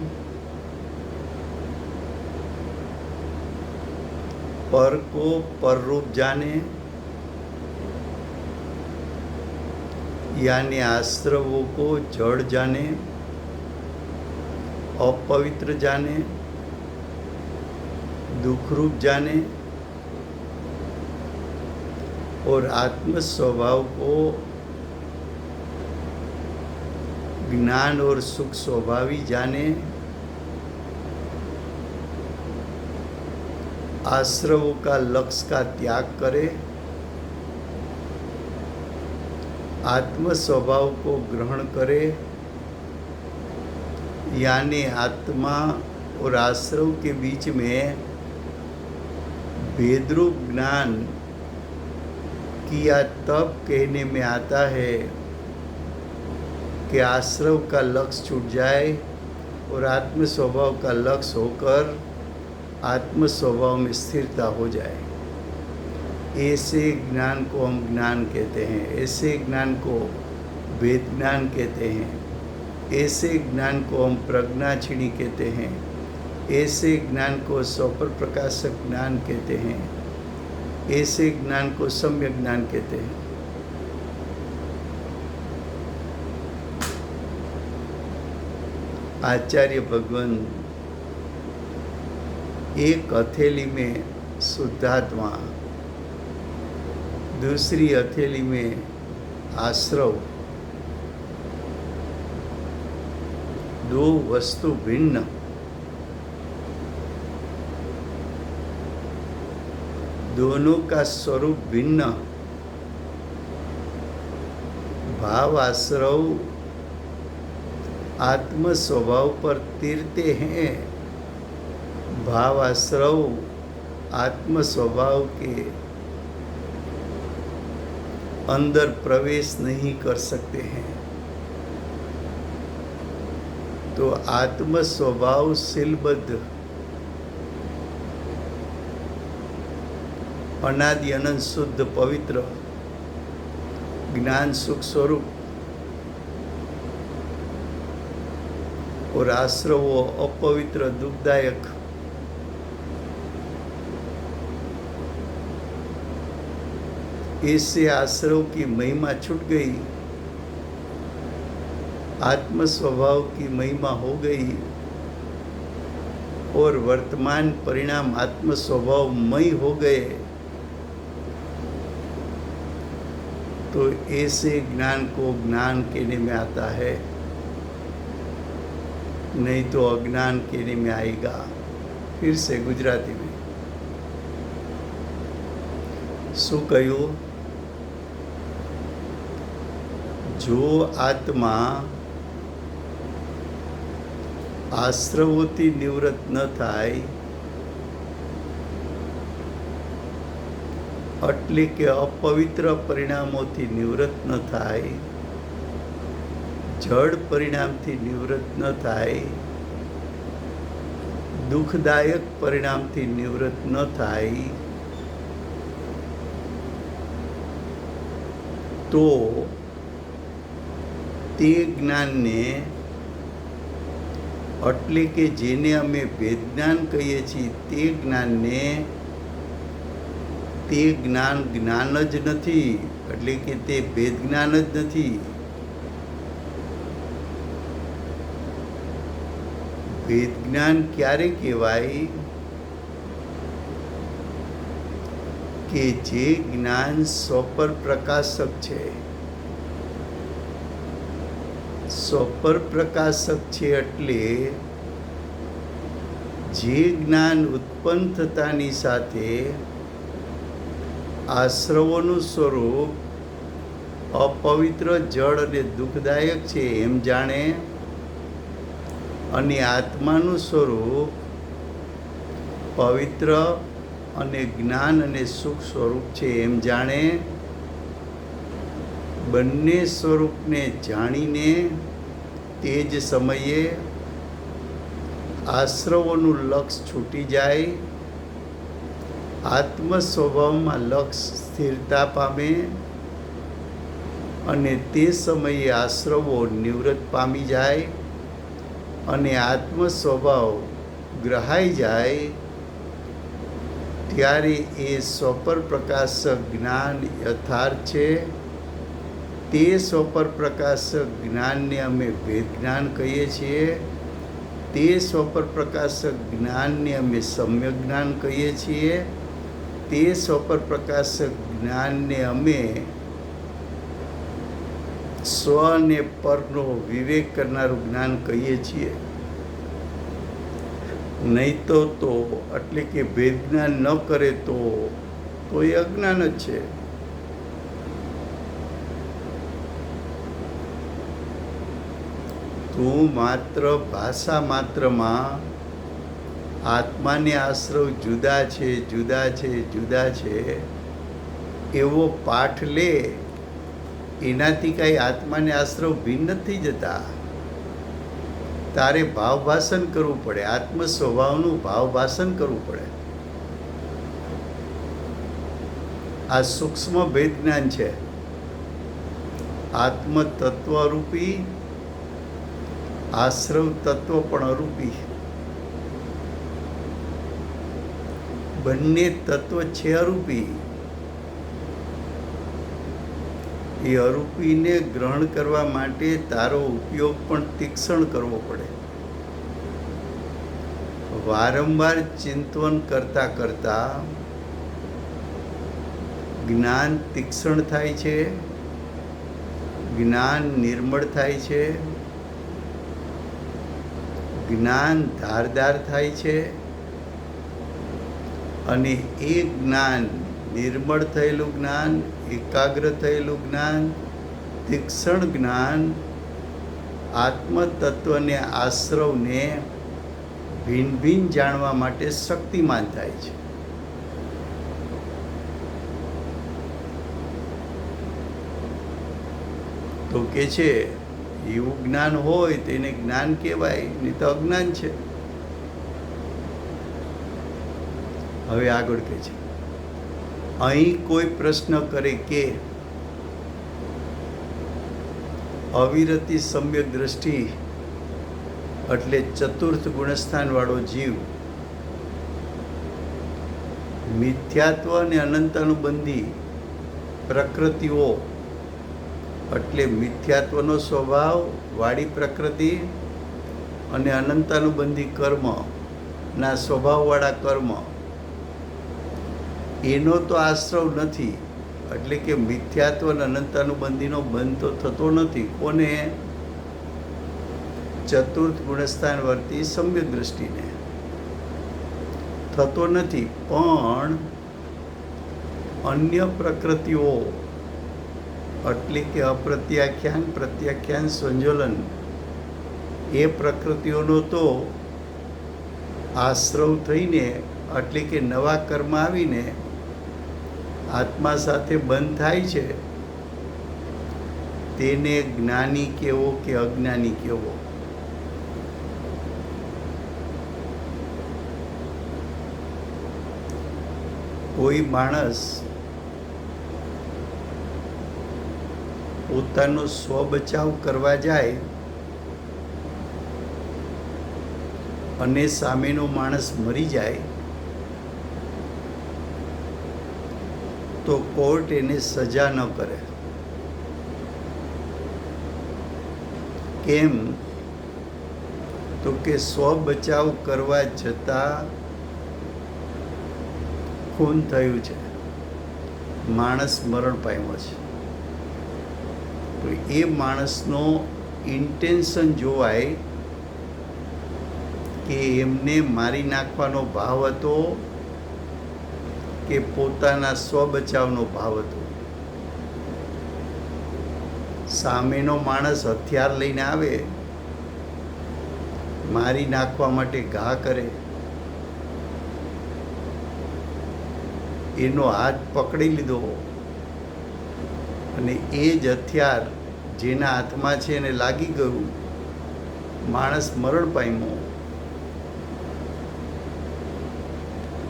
पर को पर रूप जाने, यानी आश्रवों को जड़ जाने, अपवित्र जाने, दुख रूप जाने और आत्म स्वभाव को ज्ञान और सुख स्वभावी जाने, आश्रवों का लक्ष्य का त्याग करे, आत्म स्वभाव को ग्रहण करे, यानी आत्मा और आश्रव के बीच में भेदरूप ज्ञान किया तब कहने में आता है कि आश्रव का लक्ष्य छूट जाए और आत्म स्वभाव का लक्ष्य होकर आत्म स्वभाव में स्थिरता हो जाए। ऐसे ज्ञान को हम ज्ञान कहते हैं, ऐसे ज्ञान को वेद ज्ञान कहते हैं, ऐसे ज्ञान को हम प्रज्ञा क्षीणी कहते हैं, ऐसे ज्ञान को स्वपर प्रकाशक ज्ञान कहते हैं, ऐसे ज्ञान को सम्यक ज्ञान कहते हैं। आचार्य भगवान एक हथेली में शुद्धात्मा, दूसरी हथेली में आश्रव, दो वस्तु भिन्न, दोनों का स्वरूप भिन्न, भाव आश्रव आत्म स्वभाव पर तीरते हैं, भाव आश्रव आत्म स्वभाव के अंदर प्रवेश नहीं कर सकते हैं। तो आत्म स्वभाव सीलबद्ध अनादि अनंत शुद्ध पवित्र ज्ञान सुख स्वरूप और आश्रव अपवित्र दुखदायक, इससे आश्रव की महिमा छूट गई, आत्म स्वभाव की महिमा हो गई और वर्तमान परिणाम आत्म स्वभावमय हो गए। तो ऐसे ज्ञान को ज्ञान कहने में आता है। नहीं तो अज्ञान केने में आएगा। फिर से गुजराती में શું કહ્યું? જો આત્મા આશ્રવોથી નિવૃત્ત ન થાય એટલે કે અપવિત્ર પરિણામોથી નિવૃત્ત ન થાય, જડ પરિણામથી નિવૃત્ત ન થાય, દુઃખદાયક પરિણામથી નિવૃત્ત ન થાય, તો તે જ્ઞાનને એટલે કે જેને અમે ભેદ જ્ઞાન કહીએ છીએ તે જ્ઞાનને, તે જ્ઞાન જ્ઞાન જ નથી, એટલે કે તે ભેદ જ્ઞાન જ નથી. ભેદ જ્ઞાન ક્યારે કહેવાય? કે જે જ્ઞાન સ્વપર પ્રકાશક છે. સ્વપર પ્રકાશક છે એટલે જે જ્ઞાન ઉત્પન્ન થતાની સાથે આશ્રવોનું સ્વરૂપ અપવિત્ર, જળ અને દુઃખદાયક છે એમ જાણે, અને આત્માનું સ્વરૂપ પવિત્ર અને જ્ઞાન અને સુખ સ્વરૂપ છે એમ જાણે, બંને સ્વરૂપને જાણીને તે જ સમયે આશ્રવોનું લક્ષ છૂટી જાય, આત્મ સ્વભાવમાં લક્ષ સ્થિરતા પામે, અને તે સમયે આશ્રવો નિવૃત્ત પામી જાય અને આત્મ સ્વભાવ ગ્રહાઈ જાય, ત્યારે એ સ્વપર પ્રકાશક જ્ઞાન યથાર્થ છે. તે સ્વપર પ્રકાશક જ્ઞાનને અમે ભેદ જ્ઞાન કહીએ છીએ. તે સ્વપર પ્રકાશક જ્ઞાનને અમે સમ્યક જ્ઞાન કહીએ છીએ. તે સ્વપર પ્રકાશક જ્ઞાનને અમે સ્વ અને પરનો વિવેક કરનારું જ્ઞાન કહીએ છીએ. નહીં તો એટલે કે ભેદ જ્ઞાન ન કરે તો એ અજ્ઞાન જ છે. તું માત્ર ભાષા માત્રમાં આત્માને આશ્રવ જુદા છે, જુદા છે, જુદા છે એવો પાઠ લે, એનાથી કાંઈ આત્માને આશ્રવ ભિન્ન નથી જતા. તારે ભાવભાષણ કરવું પડે, આત્મ સ્વભાવનું ભાવભાષણ કરવું પડે. આ સૂક્ષ્મ ભેદ જ્ઞાન છે. આત્મ તત્વ રૂપી, આશ્રવ તત્વ પણ અરૂપી. બંને તત્વ છે અરૂપી. એ અરૂપીને ગ્રહણ કરવા માટે તારો ઉપયોગ પણ તીક્ષ્ણ કરવો પડે. વારંવાર ચિંતન કરતા કરતા જ્ઞાન તીક્ષ્ણ થાય છે, જ્ઞાન નિર્મળ થાય છે, જ્ઞાન ધારદાર થાય છે, અને એ જ્ઞાન, નિર્મળ થયેલું જ્ઞાન, એકાગ્ર થયેલું જ્ઞાન, તીક્ષ્ણ જ્ઞાન આત્મતત્વને, આશ્રવને ભિન્ન ભિન્ન જાણવા માટે શક્તિમાન થાય છે. તો કે છે એવું જ્ઞાન હોય તેને જ્ઞાન કહેવાય, નહીં તો અજ્ઞાન છે. હવે આગળ કહે છે, અહીં કોઈ પ્રશ્ન કરે કે અવિરતિ સમ્યક દ્રષ્ટિ એટલે ચતુર્થ ગુણસ્થાનવાળો જીવ મિથ્યાત્વ અને અનંત અનુબંધી પ્રકૃતિઓ એટલે મિથ્યાત્વનો સ્વભાવ વાળી પ્રકૃતિ અને અનંતાનુબંધી કર્મના સ્વભાવવાળા કર્મ, એનો તો આશ્રવ નથી. એટલે કે મિથ્યાત્વ અને અનંતાનુબંધીનો બંધ તો થતો નથી. કોને? ચતુર્થ ગુણસ્થાન વર્તી સમ્યક દ્રષ્ટિને થતો નથી, પણ અન્ય પ્રકૃતિઓ એટલે કે અપ્રત્યાખ્યાન, પ્રત્યાખ્યાન, સંજ્વલન એ પ્રકૃતિઓનો તો આશ્રવ થઈને એટલે કે નવા કર્મ આવીને આત્મા સાથે બંધ થાય છે, તેને જ્ઞાની કેવો કે અજ્ઞાની કેવો? કોઈ માણસ પોતાનો સ્વબચાવ કરવા જાય અને સામેનો માણસ મરી જાય તો કોર્ટ એને સજા ન કરે. કેમ? તો કે સ્વબચાવ કરવા જતાં ખૂન થયું છે, માણસ મરણ પામ્યો છે, તો એ માણસનો ઇન્ટેન્શન જોવાય કે એમને મારી નાખવાનો ભાવ હતો કે પોતાના સ્વબચાવનો ભાવ હતો. સામેનો માણસ હથિયાર લઈને આવે, મારી નાખવા માટે ઘા કરે, એનો હાથ પકડી લીધો અને એ જ હથિયાર જેના હાથમાં છે એને લાગી ગયું, માણસ મરણ પામ્યો,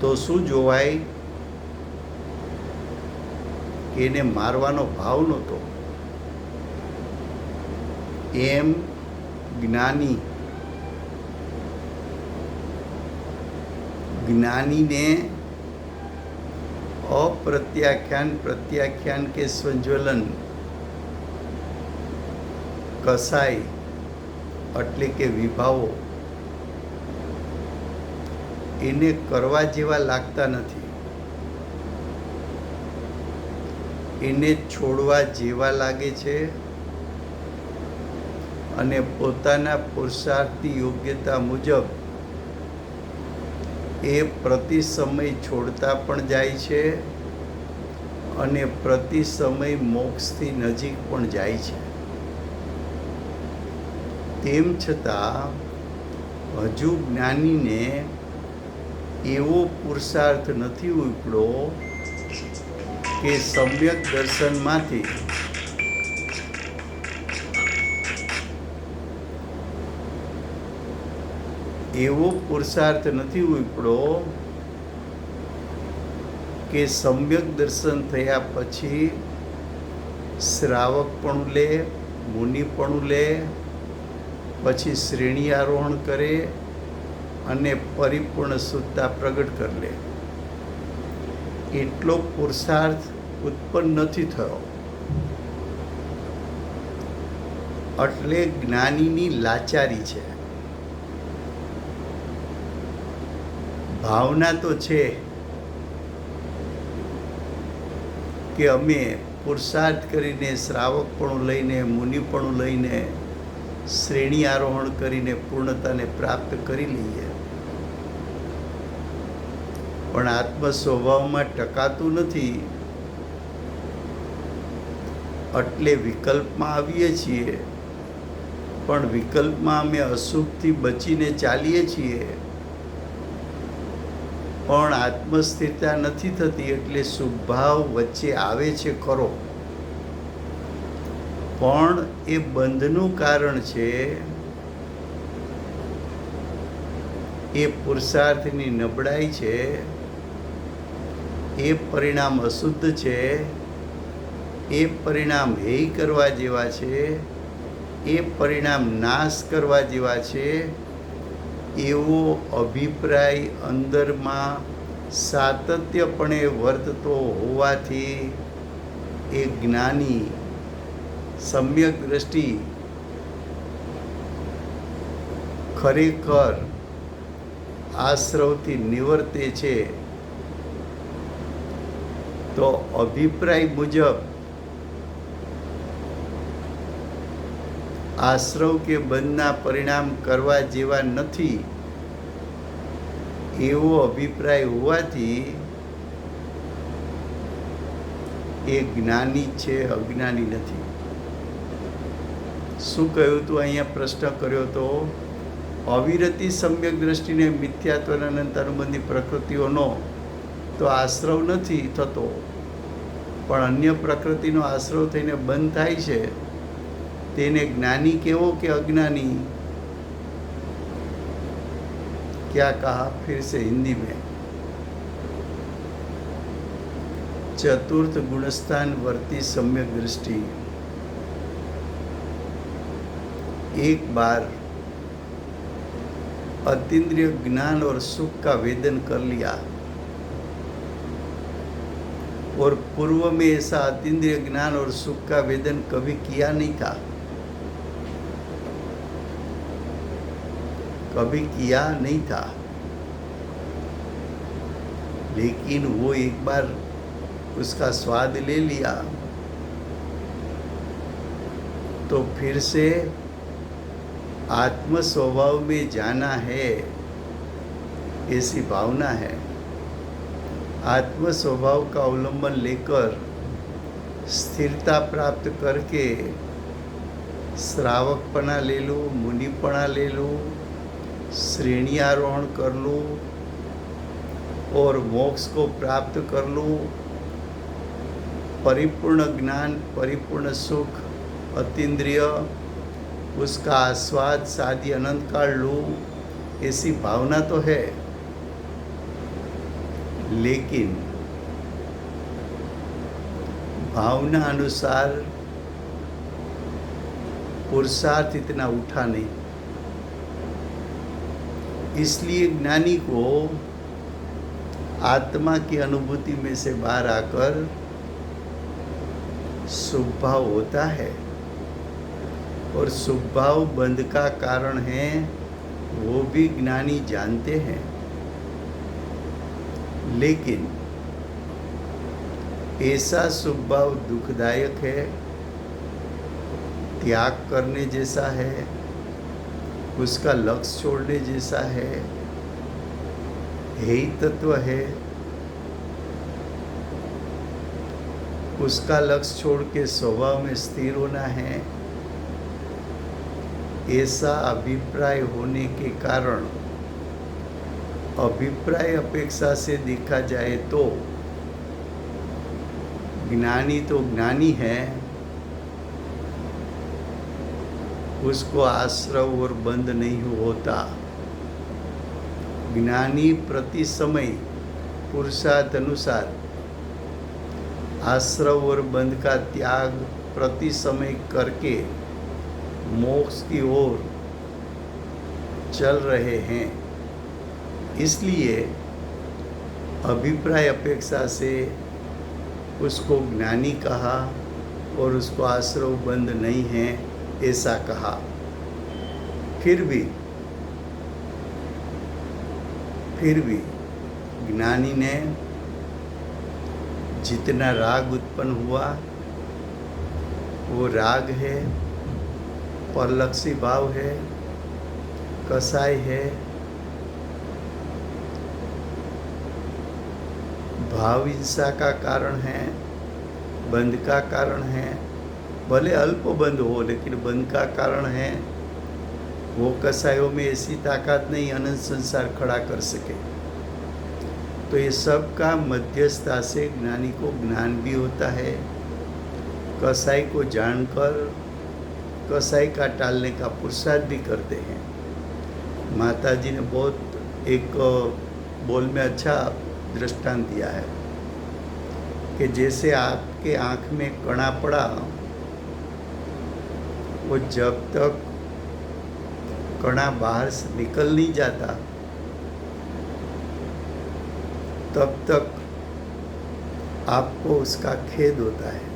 તો શું જોવાય કે એને મારવાનો ભાવ નહોતો. એમ જ્ઞાનીને અપ્રત્યાખ્યાન, પ્રત્યાખ્યાન કે સંજ્વલન, કસાય એટલે કે વિભાવો એને કરવા જેવા લાગતા નથી, એને છોડવા જેવા લાગે છે અને પોતાના પુરુષાર્થની યોગ્યતા મુજબ એ પ્રતિ સમય છોડતા પણ જાય છે અને પ્રતિ સમય મોક્ષથી નજીક પણ જાય છે. તેમ છતાં હજુ જ્ઞાનીને એવો પુરુષાર્થ નથી ઉપડ્યો કે સમ્યક દર્શનમાંથી એવો પુરુષાર્થ નથી ઉપડ્યો કે સમ્યક દર્શન થયા પછી શ્રાવકપણું લે, મુનિપણું લે, પછી શ્રેણી આરોહણ કરે અને પરિપૂર્ણ શુદ્ધતા પ્રગટ કરી લે. એટલો પુરુષાર્થ ઉત્પન્ન નથી થયો. એટલે જ્ઞાનીની લાચારી છે. ભાવના તો છે કે અમે પુરુષાર્થ કરીને, શ્રાવકપણું લઈને, મુનિપણું લઈને, શ્રેણી આરોહણ કરીને પૂર્ણતાને પ્રાપ્ત કરી લઈએ, પણ આત્મ સ્વભાવમાં ટકાતું નથી. એટલે વિકલ્પમાં આવીએ છીએ, પણ વિકલ્પમાં અમે અશુભથી બચીને ચાલીએ છીએ, પણ આત્મસ્થિરતા નથી થતી. એટલે શુભભાવ વચ્ચે આવે છે ખરો, પણ એ બંધનું કારણ છે, એ પુરુષાર્થની નબળાઈ છે, એ પરિણામ અશુદ્ધ છે, એ પરિણામ હેય કરવા જેવા છે, એ પરિણામ નાશ કરવા જેવા છે, એવો અભિપ્રાય અંદરમાં સાતત્યપણે વર્તતો હોવાથી એ જ્ઞાની સમ્યક દ્રષ્ટિ ખરેખર આશ્રવથી નિવર્તે છે. તો અભિપ્રાય મુજબ આશ્રવ કે બંધના પરિણામ કરવા જેવા નથી એવો અભિપ્રાય હોવાથી એ જ્ઞાની છે, અજ્ઞાની નથી. શું કહ્યું તું? અહીંયા પ્રશ્ન કર્યો તો અવિરતિ સમ્યક દ્રષ્ટિને મિથ્યાત્વના અનંત અનુબંધી પ્રકૃતિઓનો તો આશ્રવ નથી થતો, પણ અન્ય પ્રકૃતિનો આશ્રવ થઈને બંધ થાય છે. તેને જ્ઞાની કેવો કે અજ્ઞાની? क्या कहा? फिर से हिंदी में. चतुर्थ गुणस्थान वर्ती सम्यक दृष्टि. एक बार अतीन्द्रिय ज्ञान और सुख का वेदन कर लिया और पूर्व में ऐसा अतीन्द्रिय ज्ञान और सुख का वेदन कभी किया नहीं था, कभी किया नहीं था. लेकिन वो एक बार उसका स्वाद ले लिया तो फिर से आत्म स्वभाव में जाना है ऐसी भावना है. आत्म स्वभाव का अवलंबन लेकर स्थिरता प्राप्त करके श्रावकपना ले लूँ, मुनिपना ले लूँ, श्रेणियारोहण कर लूँ और मोक्ष को प्राप्त कर लूँ, परिपूर्ण ज्ञान, परिपूर्ण सुख, अतीन्द्रिय उसका आस्वाद सादी अनंत काल लूँ, ऐसी भावना तो है. लेकिन भावना अनुसार पुरुषार्थ इतना उठा नहीं. इसलिए ज्ञानी को आत्मा की अनुभूति में से बाहर आकर शुभ भाव होता है और शुभ भाव बंध का कारण है, वो भी ज्ञानी जानते हैं. लेकिन ऐसा शुभ भाव दुखदायक है, त्याग करने जैसा है, उसका लक्ष्य छोड़ने जैसा है, हेय तत्व है. उसका लक्ष्य छोड़ के स्वभाव में स्थिर होना है. ऐसा अभिप्राय होने के कारण अभिप्राय अपेक्षा से देखा जाए तो ज्ञानी तो ज्ञानी है, उसको आश्रव और बंध नहीं होता. ज्ञानी प्रति समय पुरुषार्थ अनुसार आश्रव और बंध का त्याग प्रति समय करके मोक्ष की ओर चल रहे हैं. इसलिए अभिप्राय अपेक्षा से उसको ज्ञानी कहा और उसको आश्रव बंध नहीं है ऐसा कहा. फिर भी ज्ञानी ने जितना राग उत्पन्न हुआ वो राग है, परलक्षी भाव है, कसाय है, भाव हिंसा का कारण है, बंध का कारण है. भले अल्प बंध हो लेकिन बंध का कारण है. वो कसायों में ऐसी ताकत नहीं अनंत संसार खड़ा कर सके. तो ये सब का मध्यस्थता से ज्ञानी को ज्ञान भी होता है. कसाई को जानकर कसाई का टालने का पुरुषार्थ भी करते हैं. माता जी ने बहुत एक बोल में अच्छा दृष्टांत दिया है कि जैसे आपके आँख में कणा पड़ा, वो जब तक कणा बाहर से निकल नहीं जाता तब तक आपको उसका खेद होता है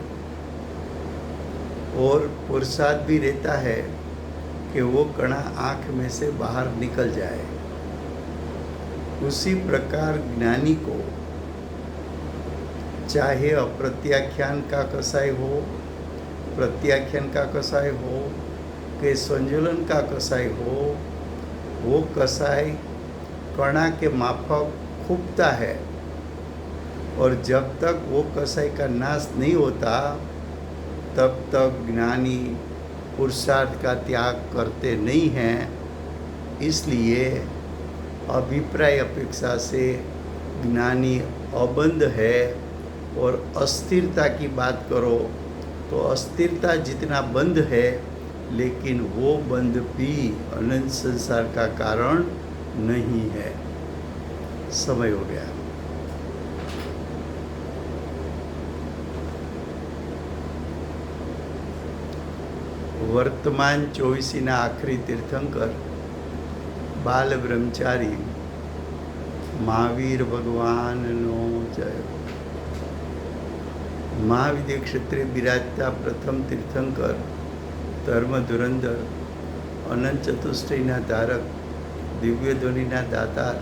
और पुरुषार्थ भी रहता है कि वो कणा आँख में से बाहर निकल जाए. उसी प्रकार ज्ञानी को चाहे अप्रत्याख्यान का कसाय हो, प्रत्याख्यान का कसाय हो, कि संतुलन का कसाई हो, वो कसाई कणा के माफक खूबता है, और जब तक वो कसाई का नाश नहीं होता तब तक ज्ञानी पुरुषार्थ का त्याग करते नहीं हैं। इसलिए अभिप्राय अपेक्षा से ज्ञानी अबंध है। और अस्थिरता की बात करो तो अस्थिरता जितना बंध है, लेकिन वो बंध भी अनंत संसार का कारण नहीं है। समय हो गया। वर्तमान 24 आखरी तीर्थंकर बाल ब्रह्मचारी महावीर भगवान नो जय। महाविद्य क्षेत्रे बिराजता प्रथम तीर्थंकर धर्म धुरंधर अनंत चतुष्टयना धारक दिव्य ध्वनिना दातार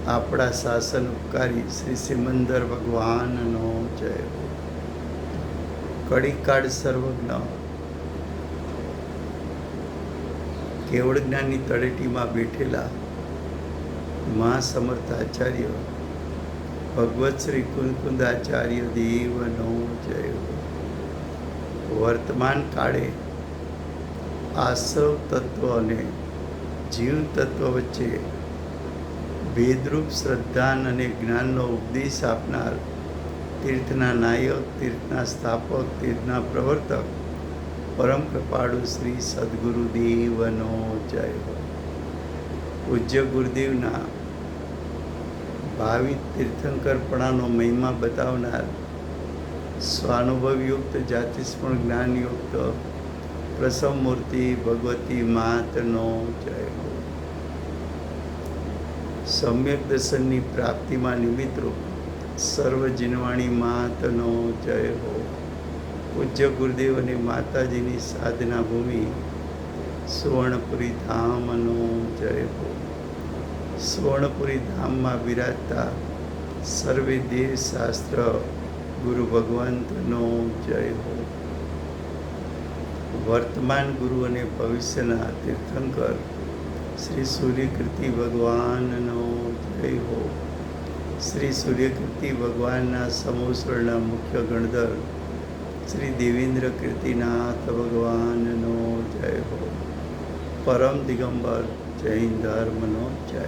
આપણા શાસન ઉપકારી શ્રી સિમંદર ભગવાનનો જય હો। કડીકાળ સર્વજ્ઞ કેવળ જ્ઞાનની તળેટીમાં બેઠેલા મહાસમર્થાચાર્ય ભગવત શ્રી કુંદકુંદાચાર્ય દેવનો જય હો। વર્તમાન કાળે આશ્રવ તત્વ અને જીવ તત્વ વચ્ચે ભેદરૂપ શ્રદ્ધાન અને જ્ઞાનનો ઉપદેશ આપનાર તીર્થના નાયક, તીર્થના સ્થાપક, તીર્થના પ્રવર્તક પરમ કૃપાળુ શ્રી સદગુરુદેવનો જય હો। પૂજ્ય ગુરુદેવના ભાવિ તીર્થંકરપણાનો મહિમા બતાવનાર સ્વાનુભવયુક્ત જાતિસ્મરણ જ્ઞાનયુક્ત પ્રસવ મૂર્તિ ભગવતી માતનો જય હો। સમ્યક દર્શનની પ્રાપ્તિમાં નિમિત્તરૂપ સર્વ જીનવાણી માતનો જય હો। પૂજ્ય ગુરુદેવ અને માતાજીની સાધના ભૂમિ સુવર્ણપુરી ધામનો જય હો। સુવર્ણપુરી ધામમાં બિરાજતા સર્વે દેવ શાસ્ત્ર ગુરુ ભગવંતનો જય હો। વર્તમાન ગુરુ અને ભવિષ્યના તીર્થંકર શ્રી સૂર્યકીર્તિ ભગવાનનો જય હો। શ્રી સૂર્યકીર્તિ ભગવાનના સમોસરણના મુખ્ય ગણધર શ્રી દેવેન્દ્ર કીર્તિનાથ ભગવાનનો જય હો। પરમ દિગંબર જૈન ધર્મનો જય।